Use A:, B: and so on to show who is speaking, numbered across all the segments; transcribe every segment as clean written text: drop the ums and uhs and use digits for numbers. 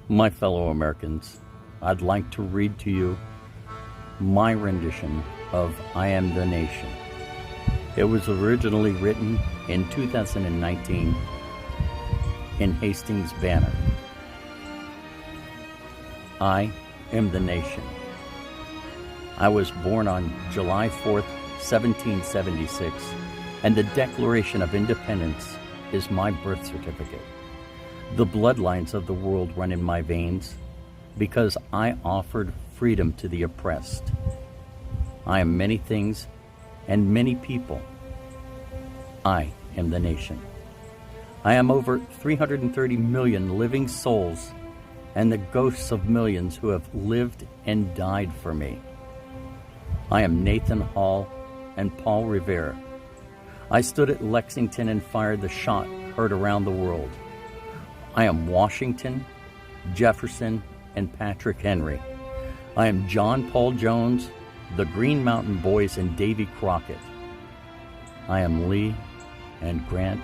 A: My fellow Americans, I'd like to read to you my rendition of I Am the Nation. It was originally written in 2019 in Hastings Banner. I am the nation. I was born on July 4th, 1776, and the Declaration of Independence is my birth certificate. The bloodlines of the world run in my veins because I offered freedom to the oppressed. I am many things and many people. I am the nation. I am over 330 million living souls and the ghosts of millions who have lived and died for me. I am Nathan Hall and Paul Revere. I stood at Lexington and fired the shot heard around the world. I am Washington, Jefferson, and Patrick Henry. I am John Paul Jones, the Green Mountain Boys, and Davy Crockett. I am Lee and Grant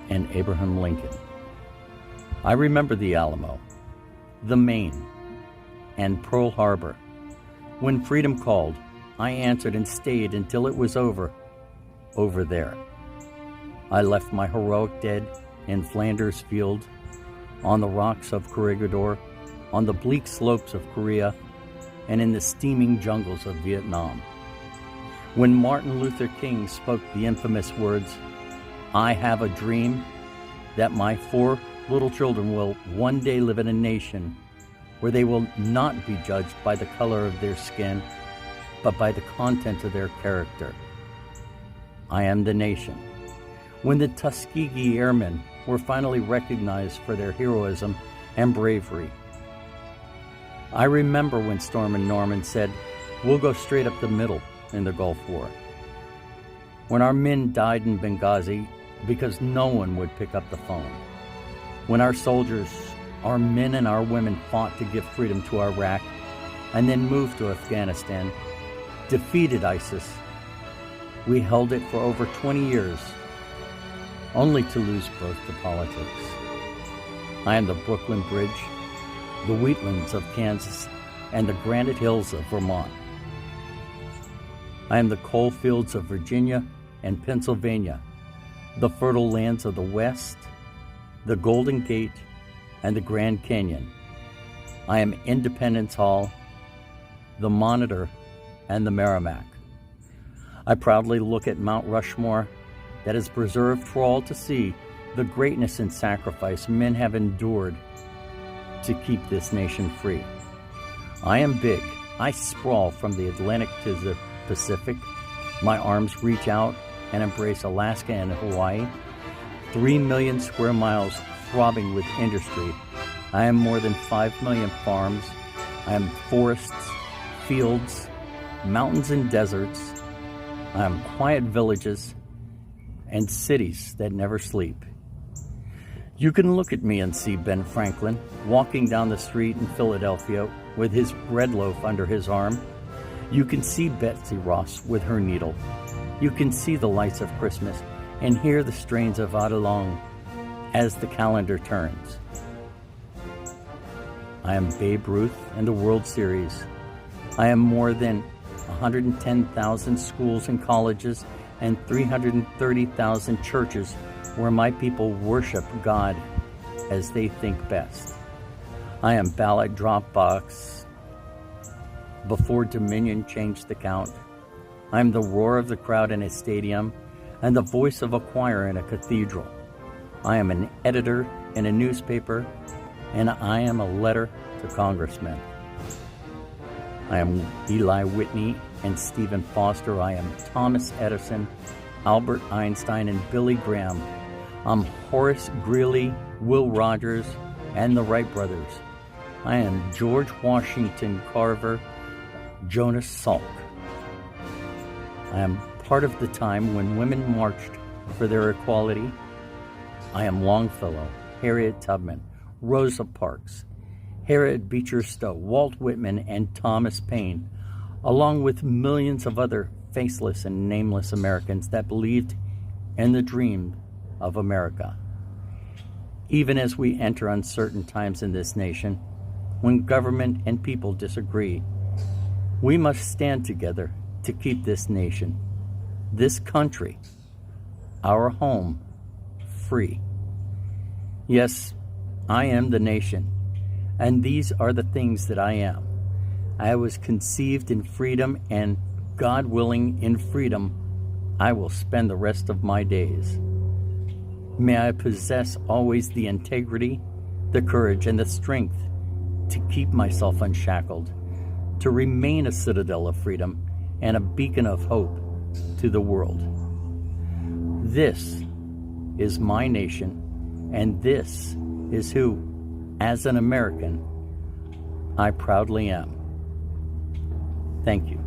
A: and Abraham Lincoln. I remember the Alamo, the Maine, and Pearl Harbor. When freedom called, I answered and stayed until it was over there. I left my heroic dead in Flanders Field, on the rocks of Corregidor, on the bleak slopes of Korea, and in the steaming jungles of Vietnam. When Martin Luther King spoke the infamous words, "I have a dream that my 4 little children will one day live in a nation where they will not be judged by the color of their skin, but by the content of their character." I am the nation. When the Tuskegee Airmen were finally recognized for their heroism and bravery. I remember when Stormin' Norman said, "We'll go straight up the middle" in the Gulf War. When our men died in Benghazi because no one would pick up the phone. When our soldiers, our men and our women fought to give freedom to Iraq and then moved to Afghanistan, defeated ISIS. We held it for over 20 years, only to lose both to politics. I am the Brooklyn Bridge, the wheatlands of Kansas, and the granite hills of Vermont. I am the coal fields of Virginia and Pennsylvania, the fertile lands of the West, the Golden Gate, and the Grand Canyon. I am Independence Hall, the Monitor, and the Merrimack. I proudly look at Mount Rushmore that is preserved for all to see the greatness and sacrifice men have endured to keep this nation free. I am big. I sprawl from the Atlantic to the Pacific. My arms reach out and embrace Alaska and Hawaii. 3 million square miles throbbing with industry. I am more than 5 million farms. I am forests, fields, mountains and deserts. I am quiet villages and cities that never sleep. You can look at me and see Ben Franklin walking down the street in Philadelphia with his bread loaf under his arm. You can see Betsy Ross with her needle. You can see the lights of Christmas and hear the strains of Adelong as the calendar turns. I am Babe Ruth and the World Series. I am more than 110,000 schools and colleges and 330,000 churches where my people worship God as they think best. I am ballot drop box before Dominion changed the count. I am the roar of the crowd in a stadium and the voice of a choir in a cathedral. I am an editor in a newspaper, and I am a letter to congressmen. I am Eli Whitney and Stephen Foster. I am Thomas Edison, Albert Einstein, and Billy Graham. I'm Horace Greeley, Will Rogers, and the Wright brothers. I am George Washington Carver, Jonas Salk. I am part of the time when women marched for their equality. I am Longfellow, Harriet Tubman, Rosa Parks, Harriet Beecher Stowe, Walt Whitman, and Thomas Paine, along with millions of other faceless and nameless Americans that believed in the dream of America. Even as we enter uncertain times in this nation, when government and people disagree, we must stand together to keep this nation, this country, our home, free. Yes, I am the nation, and these are the things that I am. I was conceived in freedom, and God willing, in freedom, I will spend the rest of my days. May I possess always the integrity, the courage, and the strength to keep myself unshackled, to remain a citadel of freedom and a beacon of hope to the world. This is my nation, and this is who, as an American, I proudly am. Thank you.